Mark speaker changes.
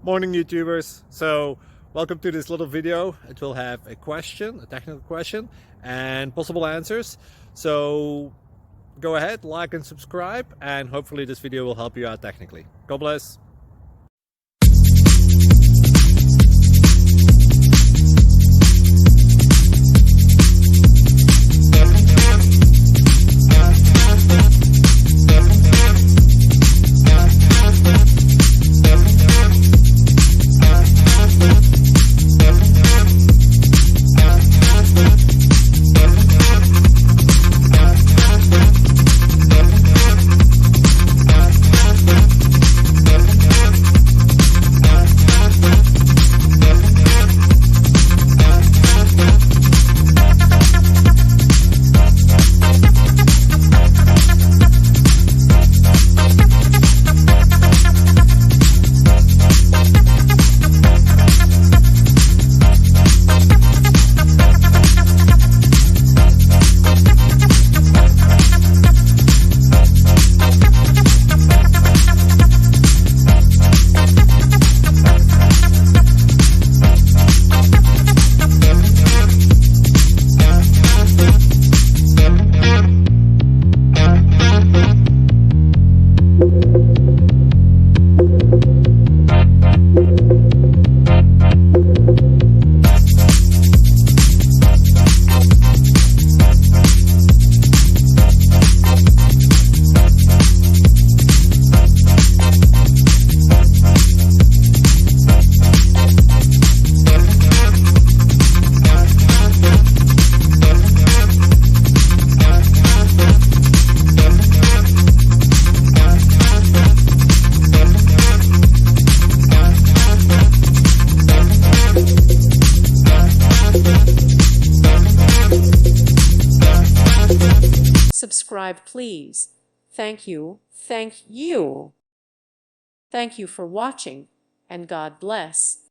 Speaker 1: Morning YouTubers. So welcome to this little video. It will have a question, a technical question, and possible answers. So go ahead, like and subscribe, and hopefully this video will help you out technically. God bless.
Speaker 2: Subscribe, please. Thank you. Thank you. Thank you for watching, and God bless.